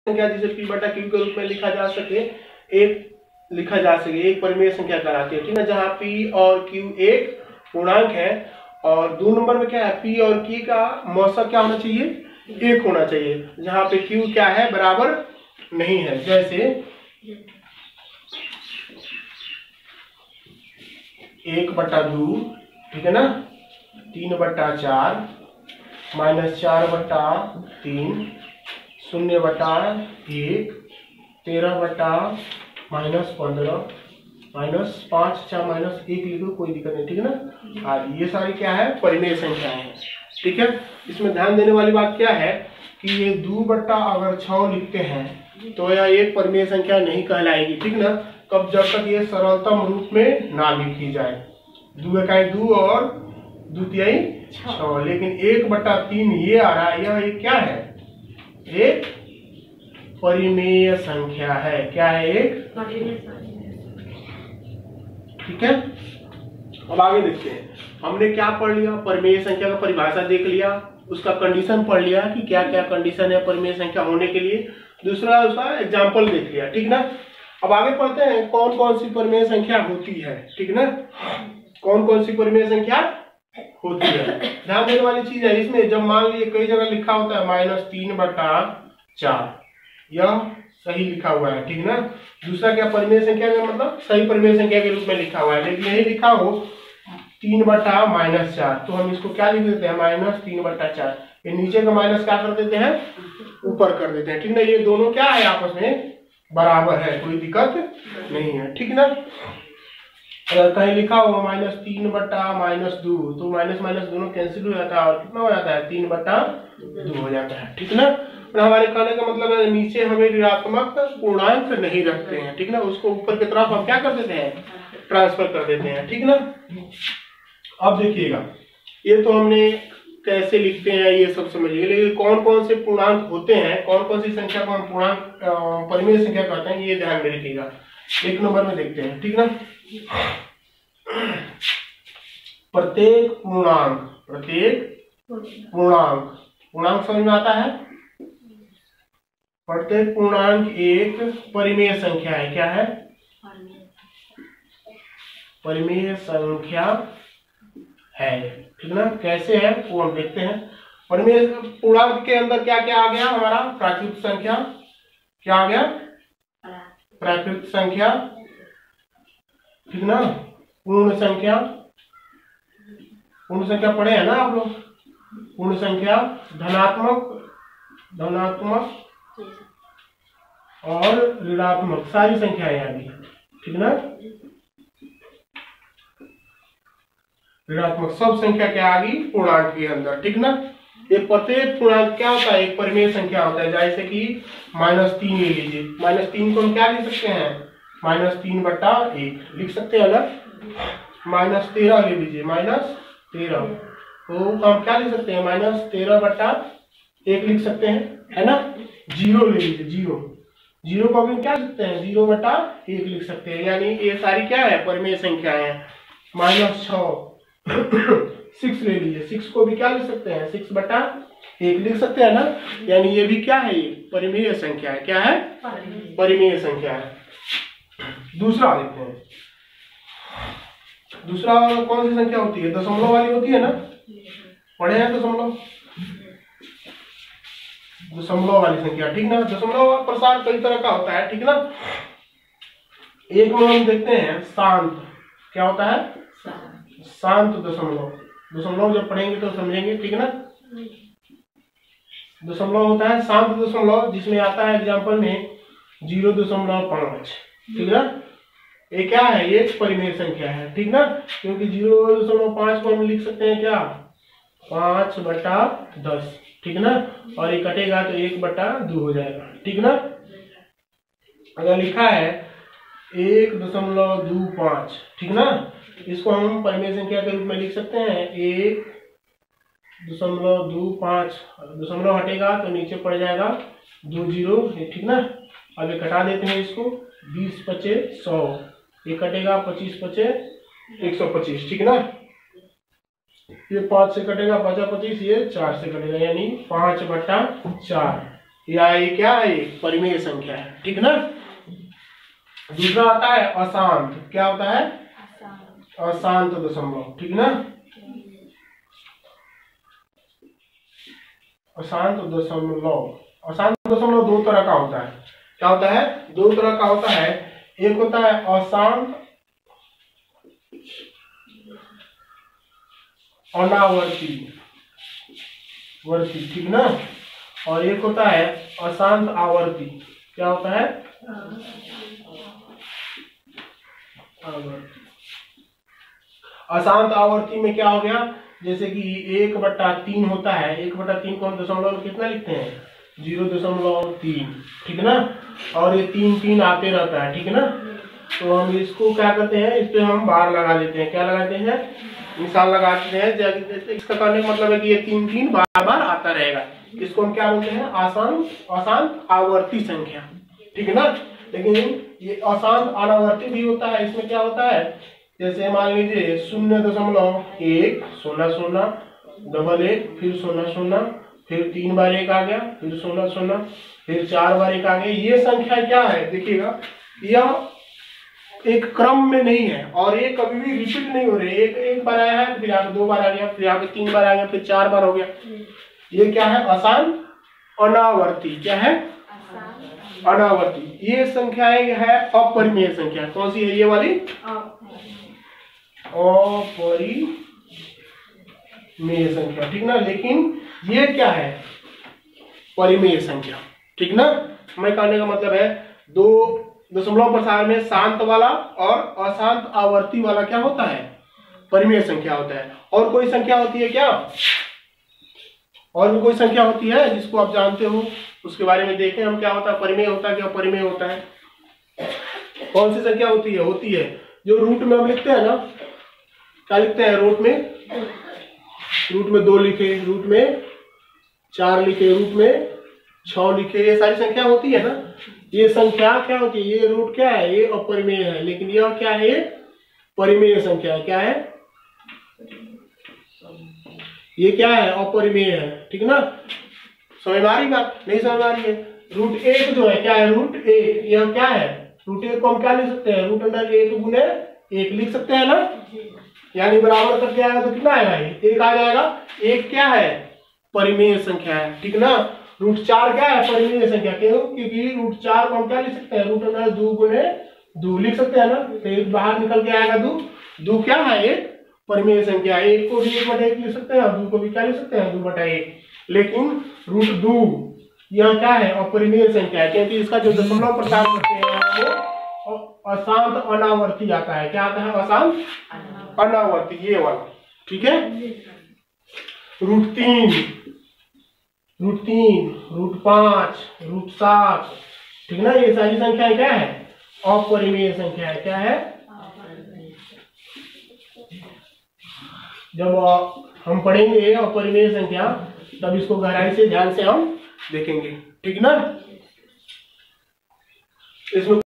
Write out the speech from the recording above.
संख्या जिसे p बटा q के रूप में लिखा जा सके, एक परिमेय संख्या कहलाती है, ठीक है, जहाँ p और q एक पूर्णांक है। और 2 नंबर में क्या है, p और q का मौसक क्या होना चाहिए, 1 होना चाहिए, जहाँ पे q क्या है, बराबर नहीं है। जैसे 1/2, ठीक है ना, 3/4 -4/3 0/1 13/-15 -5/4 -1 लिखो, कोई दिक्कत नहीं, ठीक है ना। हाँ, ये सारी क्या है, परिमेय संख्याएं हैं, ठीक है। इसमें ध्यान देने वाली बात क्या है कि ये 2/6 लिखते हैं तो यह एक परिमेय संख्या नहीं कहलाएगी, ठीक ना। कब, जब तक ये सरलतम रूप में ना लिखी जाए। 2 इकाई 2 और 2 तिहाई 6, लेकिन 1/3 ये आ रहा है, यह एक क्या है, एक परिमेय संख्या है। क्या है, एक परिमेय संख्या, ठीक है। अब आगे देखते हैं, हमने क्या पढ़ लिया, परिमेय संख्या का परिभाषा देख लिया, उसका कंडीशन पढ़ लिया कि क्या क्या कंडीशन है परिमेय संख्या होने के लिए, दूसरा उसका एग्जाम्पल देख लिया, ठीक ना। अब आगे पढ़ते हैं कौन कौन सी परिमेय संख्या होती है, ठीक ना, कौन कौन सी परिमेय संख्या होती है। ध्यान देने वाली चीज है इसमें, जब मान लीजिए कई जगह लिखा होता है -3/4, यह सही लिखा हुआ है, ठीक ना। दूसरा क्या, परिमेय संख्या का मतलब सही परिमेय संख्या के रूप में लिखा हुआ है, लेकिन यही लिखा हो 3/-4, तो हम इसको क्या लिख देते हैं, -3/4। ये नीचे का माइनस क्या कर देते हैं, ऊपर कर देते हैं, ठीक ना। ये दोनों क्या है, आपस में बराबर है, कोई दिक्कत नहीं है, ठीक ना। अगर कहीं लिखा हो -3/-2, तो माइनस माइनस दोनों कैंसिल हो जाता है और कितना हो जाता है, 3/2 हो जाता है, ठीक ना। हमारे कहने का मतलब है नीचे हमें ऋणात्मक पूर्णांक नहीं रखते हैं, ठीक ना, उसको ऊपर की तरफ हम क्या कर देते हैं, ट्रांसफर कर देते हैं, ठीक ना। अब देखिएगा, ये तो हमने कैसे लिखते हैं ये सब समझिए, लेकिन कौन कौन से पूर्णांक होते हैं, कौन कौन सी संख्या को हम पूर्णांक परिमेय संख्या कहते हैं, ये ध्यान में रखिएगा। 1 नंबर में देखते हैं, ठीक ना। प्रत्येक पूर्णांक समझ में आता है, प्रत्येक पूर्णांक एक परिमेय संख्या है। क्या है, परिमेय संख्या है, ठीक ना। कैसे है वो हम देखते हैं। परिमेय पूर्णांक के अंदर क्या क्या आ गया, हमारा प्राकृत संख्या, क्या आ गया, प्राकृत संख्या, ठीक ना, पूर्ण संख्या पढ़े हैं ना आप लोग, पूर्ण संख्या, धनात्मक और ऋणात्मक, सारी संख्याएं आ गई, ठीक ना। ऋणात्मक सब संख्या क्या आ गई पूर्णांक के अंदर, ठीक ना। ये प्रत्येक पूर्णांक क्या होता है, एक परिमेय संख्या होता है। जैसे कि -3 ले लीजिए, -3 को हम क्या लिख सकते हैं, -3/1 लिख सकते हैं ना। -13 ले लीजिए, -13, तो हम क्या लिख सकते हैं, -13/1 लिख सकते हैं, है ना। 0 ले लीजिए, 0 को हम क्या लिख सकते हैं, 0/1 लिख सकते हैं, यानी ये सारी क्या है, परिमेय संख्याएं हैं। -6 6 ले लीजिए, 6 को भी क्या लिख सकते हैं, 6/1 लिख सकते हैं ना, यानी ये भी क्या है, ये परिमेय संख्या है। क्या है, परिमेय संख्या है। दूसरा देखते हैं, दूसरा कौन सी संख्या होती है, दशमलव वाली होती है ना, पढ़े हैं दशमलव वाली संख्या, ठीक ना। दशमलव प्रसार कई तरह का होता है, ठीक ना। एक में हम देखते हैं शांत, क्या होता है, शांत दशमलव जब पढ़ेंगे तो समझेंगे, ठीक ना। दशमलव होता है शांत दशमलव, जिसमें आता है एग्जाम्पल में 0.5, ठीक ना। ये क्या है, ये परिमेय संख्या है, ठीक ना, क्योंकि 0.5 को हम लिख सकते हैं क्या, 5/10, ठीक ना, और ये कटेगा तो 1/2 हो जाएगा, ठीक ना। अगर लिखा है 1.25, ठीक ना, इसको हम परिमेय संख्या के रूप में लिख सकते हैं 1.25, दशमलव हटेगा तो नीचे पड़ जाएगा 2 0, ठीक ना। अब ये घटा देते हैं इसको, 20×5 100, ये कटेगा 25×5 125, ठीक ना। ये 5 से कटेगा, 5×5, ये 4 से कटेगा, यानी 5/4, या ये क्या है, परिमेय संख्या है, ठीक ना। दूसरा आता है अशांत, क्या होता है, अशांत दशमलव, ठीक ना। अशांत दशमलव, अशांत दशमलव दो तरह का होता है, क्या होता है, दो तरह का होता है। एक होता है अशांत अनावर्ती वर्ती, ठीक ना, और एक होता है अशांत आवर्ती, क्या होता है, आवर्ती। अशांत आवर्ती में क्या हो गया, जैसे कि 1/3 होता है, 1/3 को हम दशमलव में कितना लिखते हैं, 0.3, ठीक ना, और ये 3 आते रहता है, ठीक ना। तो हम इसको क्या करते हैं, इस पे हम बार लगा लेते हैं, क्या लगाते हैं, निशान लगाते हैं। जैसे इसका कहने का मतलब है कि ये 3 बार बार आता रहेगा, इसको हम क्या बोलते हैं, अशांत आवर्ती संख्या, ठीक है ना। लेकिन ये अशांत अनावर्ती भी होता है, इसमें क्या होता है, जैसे मान लीजिए 0.1 0 डबल 1 फिर 0 फिर 3 बार 1 आ गया, फिर 0 फिर 4 बार 1 आ गया। ये संख्या क्या है, देखिएगा, यह एक क्रम में नहीं है और ये कभी भी रिपीट नहीं हो रही है। एक बार आया है, फिर यहाँ 2 बार आ गया, फिर यहाँ पे 3 बार आ गया, फिर 4 बार हो गया। ये क्या है, अशांत अनावर्ती, क्या है, अनावर्ती। ये संख्या है अपरिमेय संख्या, कौन सी है ये वाली, अपरिमेय संख्या, ठीक ना। लेकिन ये क्या है, परिमेय संख्या, ठीक ना। मैं कहने का मतलब है दो दशमलव प्रसार में शांत वाला और अशांत आवर्ती वाला क्या होता है, परिमेय संख्या होता है। और कोई संख्या होती है क्या, और भी कोई संख्या होती है जिसको आप जानते हो, उसके बारे में देखें हम, क्या होता है, परिमेय होता है क्या, परिमेय होता है। कौन सी संख्या होती है जो रूट में हम लिखते हैं ना, क्या लिखते हैं रूट में 2 लिखे, रूट में 4 लिखे, रूट में 6 लिखे, ये सारी संख्या होती है ना। ये संख्या क्या होती है, ये रूट क्या है, ये अपरिमेय है, लेकिन यह क्या है, ये परिमेय संख्या है, क्या है, ये क्या है, अपरिमेय है, ठीक ना। समझ में आ रही बात, नहीं समझ में आ रही है। रूट 1 जो है, क्या है, रूट 1, यह क्या है, रूट 1 को हम क्या लिख सकते हैं, रूट अंडर 1 गुने 1 लिख सकते हैं ना, यानी बराबर करके आएगा तो कितना आएगा, 1 आ जाएगा। 1 क्या है, परिमेय संख्या है, ठीक ना। रूट 4 क्या है, परिमेय संख्या, क्यों, क्योंकि रूट 4 को हम क्या लिख सकते हैं, रूट अंडर 2 गुने 2 लिख सकते हैं ना, तो 1 बाहर निकल के आएगा 2। 2 क्या है, एक परिमेय संख्या, 1 को भी 1/1 लिख सकते हैं और 2 को भी क्या लिख सकते हैं, 2/1। लेकिन रूट 2 यह क्या है, अपरिमेय संख्या है, क्योंकि इसका जो दशमलव प्रसार करते हैं वो अशांत अनावर्ती आता है, क्या आता है, अशांत अनावर्ती, ये वाला, ठीक है। रूट 3, रूट 5, रूट 7, ठीक ना, ये सारी संख्या क्या है, अपरिमेय संख्या है, क्या है। जब हम पढ़ेंगे अपरिमेय संख्या तब इसको गहराई से ध्यान से हम देखेंगे, ठीक ना। इसमें